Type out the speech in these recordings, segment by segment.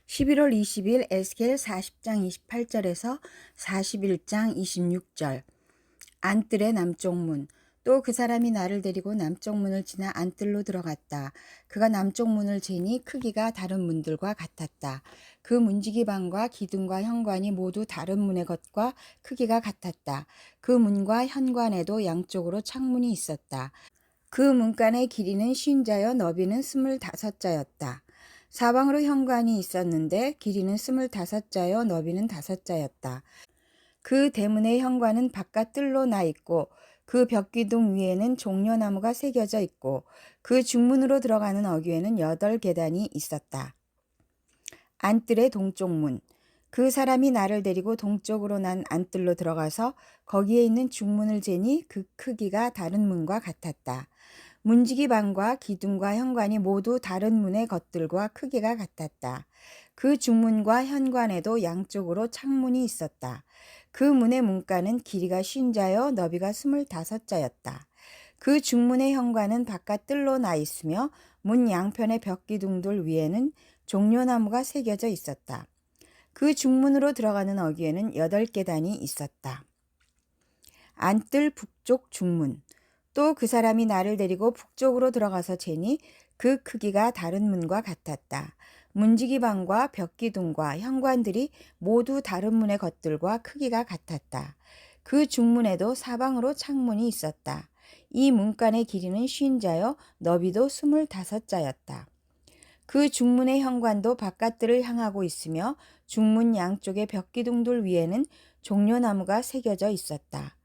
11월 20일 에스겔 40장 28절에서 41장 26절. 안뜰의 남쪽 문. 또 그 사람이 나를 데리고 남쪽 문을 지나 안뜰로 들어갔다. 그가 남쪽 문을 재니 크기가 다른 문들과 같았다. 그 문지기방과 기둥과 현관이 모두 다른 문의 것과 크기가 같았다. 그 문과 현관에도 양쪽으로 창문이 있었다. 그 문간의 길이는 50자여 너비는 25자였다. 사방으로 현관이 있었는데 길이는 25자여 너비는 5자였다. 그 대문의 현관은 바깥 뜰로 나 있고 그 벽기둥 위에는 종려나무가 새겨져 있고 그 중문으로 들어가는 어귀에는 8계단이 있었다. 안뜰의 동쪽 문. 그 사람이 나를 데리고 동쪽으로 난 안뜰로 들어가서 거기에 있는 중문을 재니 그 크기가 다른 문과 같았다. 문지기 방과 기둥과 현관이 모두 다른 문의 것들과 크기가 같았다. 그 중문과 현관에도 양쪽으로 창문이 있었다. 그 문의 문가는 길이가 50자여 너비가 25자였다. 그 중문의 현관은 바깥 뜰로 나 있으며 문 양편의 벽기둥들 위에는 종려나무가 새겨져 있었다. 그 중문으로 들어가는 어귀에는 8계단이 있었다. 안뜰 북쪽 중문. 또 그 사람이 나를 데리고 북쪽으로 들어가서 재니 그 크기가 다른 문과 같았다. 문지기 방과 벽기둥과 현관들이 모두 다른 문의 것들과 크기가 같았다. 그 중문에도 사방으로 창문이 있었다. 이 문간의 길이는 50자여 너비도 25자였다. 그 중문의 현관도 바깥들을 향하고 있으며 중문 양쪽의 벽기둥들 위에는 종려나무가 새겨져 있었다.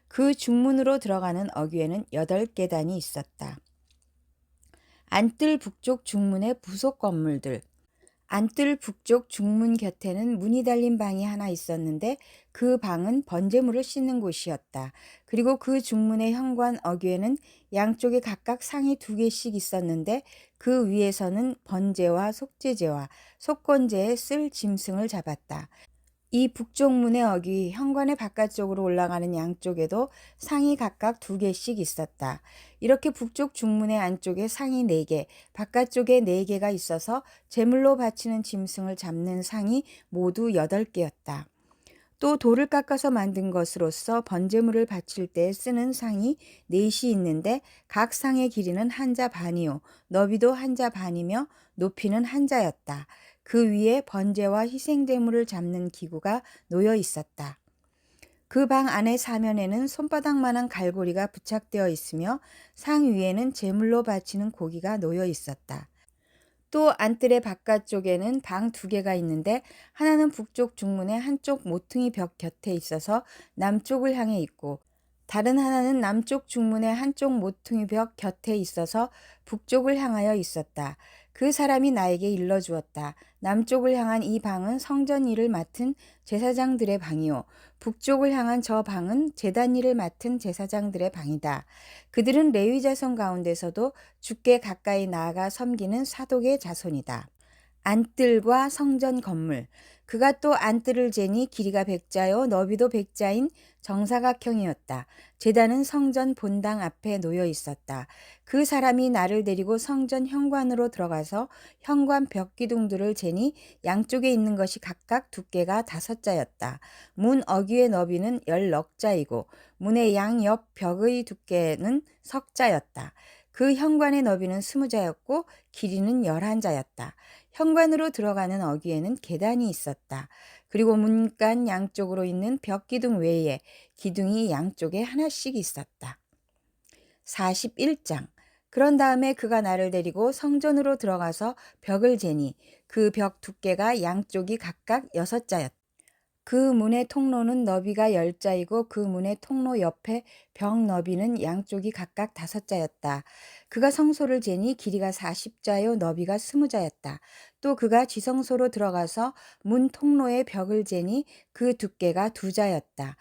그 중문으로 들어가는 어귀에는 8계단이 있었다. 안뜰 북쪽 중문의 부속 건물들. 안뜰 북쪽 중문 곁에는 문이 달린 방이 하나 있었는데 그 방은 번제물을 씻는 곳이었다. 그리고 그 중문의 현관 어귀에는 양쪽에 각각 상이 2개씩 있었는데 그 위에서는 번제와 속죄제와 속건제에 쓸 짐승을 잡았다. 이 북쪽 문의 어귀 현관의 바깥쪽으로 올라가는 양쪽에도 상이 각각 2개씩 있었다. 이렇게 북쪽 중문의 안쪽에 상이 4개, 바깥쪽에 4개가 있어서 제물로 바치는 짐승을 잡는 상이 모두 8개였다. 또 돌을 깎아서 만든 것으로서 번제물을 바칠 때 쓰는 상이 4이 있는데 각 상의 길이는 1자 반이요 너비도 1자 반이며 높이는 1자였다. 그 위에 번제와 희생제물을 잡는 기구가 놓여 있었다. 그 방 안의 사면에는 손바닥만한 갈고리가 부착되어 있으며 상 위에는 제물로 바치는 고기가 놓여 있었다. 또 안뜰의 바깥쪽에는 방 2개가 있는데 하나는 북쪽 중문의 한쪽 모퉁이 벽 곁에 있어서 남쪽을 향해 있고 다른 하나는 남쪽 중문의 한쪽 모퉁이 벽 곁에 있어서 북쪽을 향하여 있었다. 그 사람이 나에게 일러주었다. 남쪽을 향한 이 방은 성전 일을 맡은 제사장들의 방이요. 북쪽을 향한 저 방은 제단 일을 맡은 제사장들의 방이다. 그들은 레위 자손 가운데서도 주께 가까이 나아가 섬기는 사독의 자손이다. 안뜰과 성전 건물. 그가 또 안뜰을 재니 길이가 100자요 너비도 100자인 정사각형이었다. 제단은 성전 본당 앞에 놓여 있었다. 그 사람이 나를 데리고 성전 현관으로 들어가서 현관 벽기둥들을 재니 양쪽에 있는 것이 각각 두께가 5자였다. 문 어귀의 너비는 10넉자이고 문의 양옆 벽의 두께는 석자였다. 그 현관의 너비는 20자였고 길이는 11자였다. 현관으로 들어가는 어귀에는 계단이 있었다. 그리고 문간 양쪽으로 있는 벽기둥 외에 기둥이 양쪽에 하나씩 있었다. 41장. 그런 다음에 그가 나를 데리고 성전으로 들어가서 벽을 재니 그 벽 두께가 양쪽이 각각 6자였다. 그 문의 통로는 너비가 10자이고 그 문의 통로 옆에 벽 너비는 양쪽이 각각 5자였다. 그가 성소를 재니 길이가 40자요 너비가 20자였다. 또 그가 지성소로 들어가서 문 통로의 벽을 재니 그 두께가 2자였다.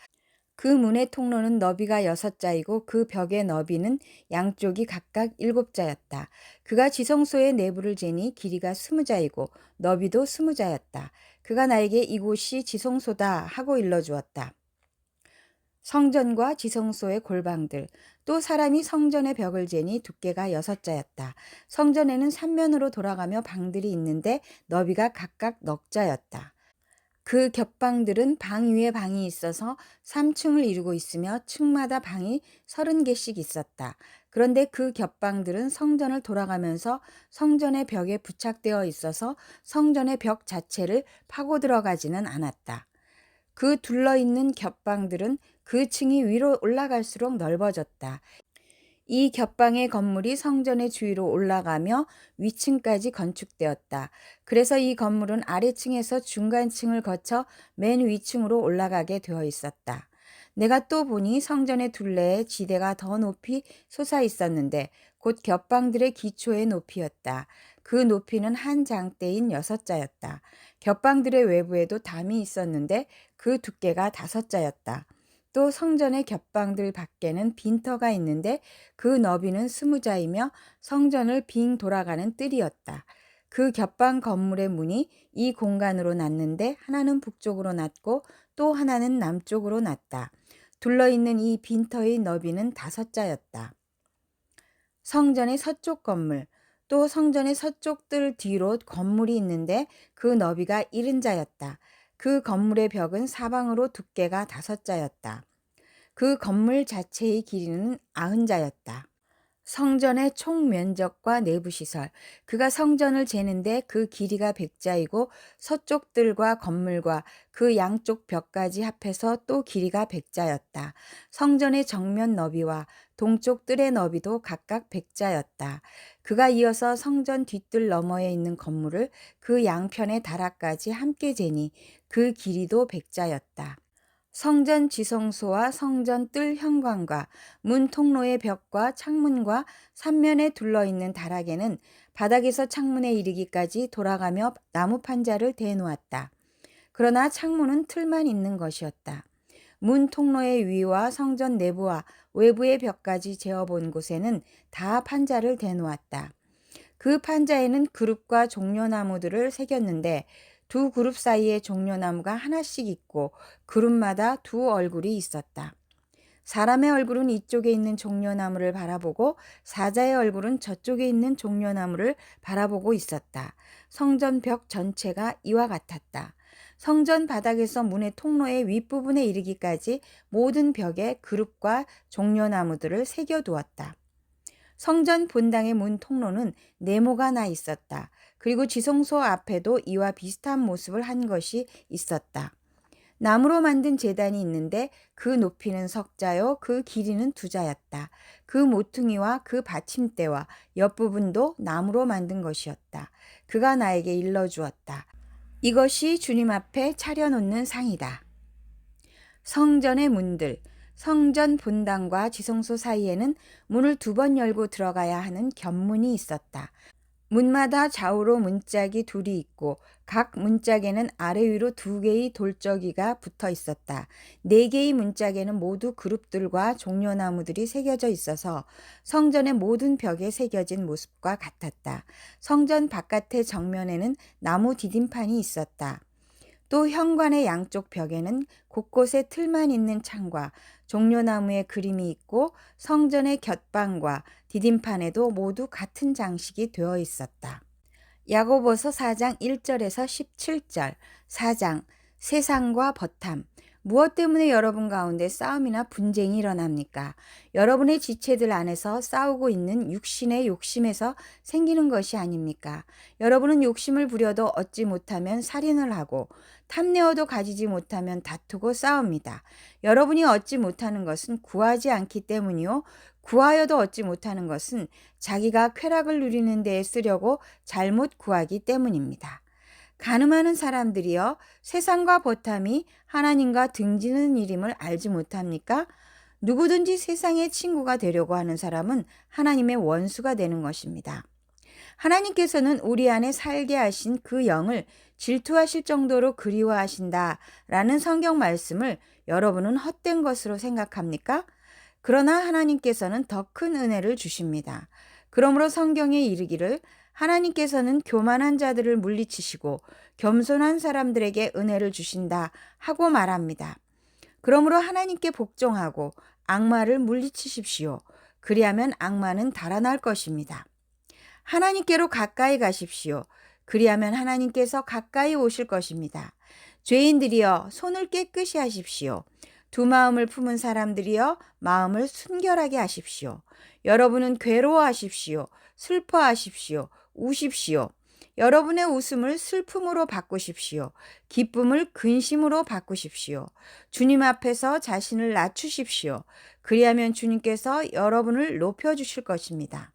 그 문의 통로는 너비가 6자이고 그 벽의 너비는 양쪽이 각각 7자였다. 그가 지성소의 내부를 재니 길이가 20자이고 너비도 20자였다. 그가 나에게 이곳이 지성소다 하고 일러주었다. 성전과 지성소의 골방들, 또 사람이 성전의 벽을 재니 두께가 6자였다. 성전에는 3면으로 돌아가며 방들이 있는데 너비가 각각 넉 자였다. 그 겹방들은 방 위에 방이 있어서 3층을 이루고 있으며 층마다 방이 30개씩 있었다. 그런데 그 겹방들은 성전을 돌아가면서 성전의 벽에 부착되어 있어서 성전의 벽 자체를 파고 들어가지는 않았다. 그 둘러있는 겹방들은 그 층이 위로 올라갈수록 넓어졌다. 이 겹방의 건물이 성전의 주위로 올라가며 위층까지 건축되었다. 그래서 이 건물은 아래층에서 중간층을 거쳐 맨 위층으로 올라가게 되어 있었다. 내가 또 보니 성전의 둘레에 지대가 더 높이 솟아 있었는데 곧 겹방들의 기초의 높이였다. 그 높이는 한 장대인 6자였다. 겹방들의 외부에도 담이 있었는데 그 두께가 5자였다. 또 성전의 겹방들 밖에는 빈터가 있는데 그 너비는 20자이며 성전을 빙 돌아가는 뜰이었다. 그 겹방 건물의 문이 이 공간으로 났는데 하나는 북쪽으로 났고 또 하나는 남쪽으로 났다. 둘러있는 이 빈터의 너비는 5자였다. 성전의 서쪽 건물, 또 성전의 서쪽 뜰 뒤로 건물이 있는데 그 너비가 70자였다. 그 건물의 벽은 사방으로 두께가 5자였다. 그 건물 자체의 길이는 90자였다. 성전의 총 면적과 내부 시설, 그가 성전을 재는데 그 길이가 100자이고 서쪽 뜰과 건물과 그 양쪽 벽까지 합해서 또 길이가 100자였다. 성전의 정면 너비와 동쪽 뜰의 너비도 각각 100자였다. 그가 이어서 성전 뒷뜰 너머에 있는 건물을 그 양편의 다락까지 함께 재니 그 길이도 100자였다. 성전 지성소와 성전 뜰 현관과 문 통로의 벽과 창문과 삼면에 둘러있는 다락에는 바닥에서 창문에 이르기까지 돌아가며 나무 판자를 대놓았다. 그러나 창문은 틀만 있는 것이었다. 문 통로의 위와 성전 내부와 외부의 벽까지 재어본 곳에는 다 판자를 대놓았다. 그 판자에는 그룹과 종려나무들을 새겼는데 두 그룹 사이에 종려나무가 하나씩 있고 그룹마다 두 얼굴이 있었다. 사람의 얼굴은 이쪽에 있는 종려나무를 바라보고 사자의 얼굴은 저쪽에 있는 종려나무를 바라보고 있었다. 성전 벽 전체가 이와 같았다. 성전 바닥에서 문의 통로의 윗부분에 이르기까지 모든 벽에 그룹과 종려나무들을 새겨두었다. 성전 본당의 문 통로는 네모가 나 있었다. 그리고 지성소 앞에도 이와 비슷한 모습을 한 것이 있었다. 나무로 만든 제단이 있는데 그 높이는 10자요 그 길이는 2자였다. 그 모퉁이와 그 받침대와 옆부분도 나무로 만든 것이었다. 그가 나에게 일러주었다. 이것이 주님 앞에 차려놓는 상이다. 성전의 문들, 성전 본당과 지성소 사이에는 문을 2번 열고 들어가야 하는 견문이 있었다. 문마다 좌우로 문짝이 둘이 있고 각 문짝에는 아래 위로 2개의 돌저기가 붙어 있었다. 4개의 문짝에는 모두 그룹들과 종려나무들이 새겨져 있어서 성전의 모든 벽에 새겨진 모습과 같았다. 성전 바깥의 정면에는 나무 디딤판이 있었다. 또 현관의 양쪽 벽에는 곳곳에 틀만 있는 창과 종려나무의 그림이 있고 성전의 곁방과 디딤판에도 모두 같은 장식이 되어 있었다. 야고보서 4장 1절에서 17절. 4장 세상과 버탐. 무엇 때문에 여러분 가운데 싸움이나 분쟁이 일어납니까? 여러분의 지체들 안에서 싸우고 있는 육신의 욕심에서 생기는 것이 아닙니까? 여러분은 욕심을 부려도 얻지 못하면 살인을 하고 탐내어도 가지지 못하면 다투고 싸웁니다. 여러분이 얻지 못하는 것은 구하지 않기 때문이요. 구하여도 얻지 못하는 것은 자기가 쾌락을 누리는 데에 쓰려고 잘못 구하기 때문입니다. 가늠하는 사람들이여 세상과 버탐이 하나님과 등지는 일임을 알지 못합니까? 누구든지 세상의 친구가 되려고 하는 사람은 하나님의 원수가 되는 것입니다. 하나님께서는 우리 안에 살게 하신 그 영을 질투하실 정도로 그리워하신다라는 성경 말씀을 여러분은 헛된 것으로 생각합니까? 그러나 하나님께서는 더 큰 은혜를 주십니다. 그러므로 성경에 이르기를 하나님께서는 교만한 자들을 물리치시고 겸손한 사람들에게 은혜를 주신다 하고 말합니다. 그러므로 하나님께 복종하고 악마를 물리치십시오. 그리하면 악마는 달아날 것입니다. 하나님께로 가까이 가십시오. 그리하면 하나님께서 가까이 오실 것입니다. 죄인들이여 손을 깨끗이 하십시오. 두 마음을 품은 사람들이여 마음을 순결하게 하십시오. 여러분은 괴로워하십시오. 슬퍼하십시오. 우십시오. 여러분의 웃음을 슬픔으로 바꾸십시오. 기쁨을 근심으로 바꾸십시오. 주님 앞에서 자신을 낮추십시오. 그리하면 주님께서 여러분을 높여주실 것입니다.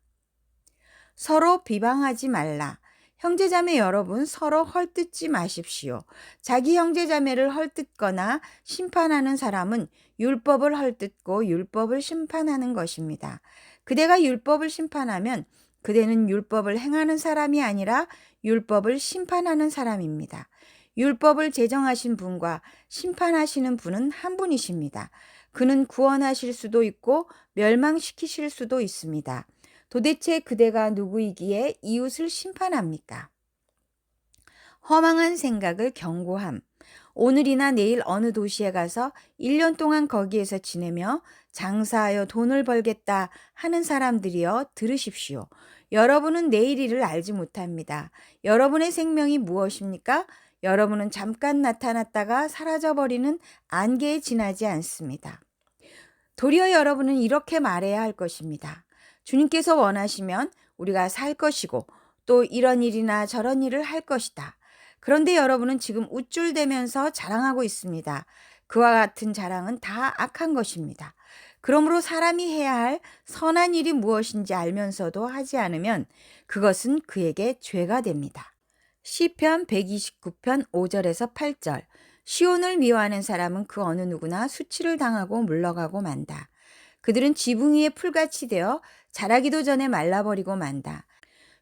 서로 비방하지 말라. 형제자매 여러분, 서로 헐뜯지 마십시오. 자기 형제자매를 헐뜯거나 심판하는 사람은 율법을 헐뜯고 율법을 심판하는 것입니다. 그대가 율법을 심판하면 그대는 율법을 행하는 사람이 아니라 율법을 심판하는 사람입니다. 율법을 제정하신 분과 심판하시는 분은 한 분이십니다. 그는 구원하실 수도 있고 멸망시키실 수도 있습니다. 도대체 그대가 누구이기에 이웃을 심판합니까? 허망한 생각을 경고함. 오늘이나 내일 어느 도시에 가서 1년 동안 거기에서 지내며 장사하여 돈을 벌겠다 하는 사람들이여 들으십시오. 여러분은 내일 일을 알지 못합니다. 여러분의 생명이 무엇입니까? 여러분은 잠깐 나타났다가 사라져버리는 안개에 지나지 않습니다. 도리어 여러분은 이렇게 말해야 할 것입니다. 주님께서 원하시면 우리가 살 것이고 또 이런 일이나 저런 일을 할 것이다. 그런데 여러분은 지금 우쭐대면서 자랑하고 있습니다. 그와 같은 자랑은 다 악한 것입니다. 그러므로 사람이 해야 할 선한 일이 무엇인지 알면서도 하지 않으면 그것은 그에게 죄가 됩니다. 시편 129편 5절에서 8절. 시온을 미워하는 사람은 그 어느 누구나 수치를 당하고 물러가고 만다. 그들은 지붕 위에 풀같이 되어 자라기도 전에 말라버리고 만다.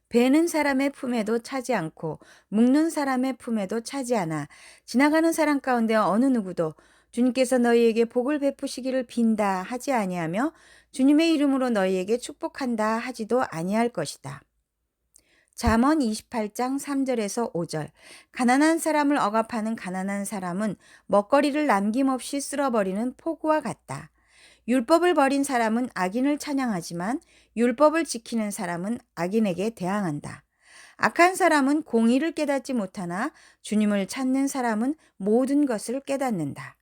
베는 사람의 품에도 차지 않고 묶는 사람의 품에도 차지 않아. 지나가는 사람 가운데 어느 누구도 주님께서 너희에게 복을 베푸시기를 빈다 하지 아니하며 주님의 이름으로 너희에게 축복한다 하지도 아니할 것이다. 잠언 28장 3절에서 5절. 가난한 사람을 억압하는 가난한 사람은 먹거리를 남김없이 쓸어버리는 포구와 같다. 율법을 버린 사람은 악인을 찬양하지만 율법을 지키는 사람은 악인에게 대항한다. 악한 사람은 공의를 깨닫지 못하나 주님을 찾는 사람은 모든 것을 깨닫는다.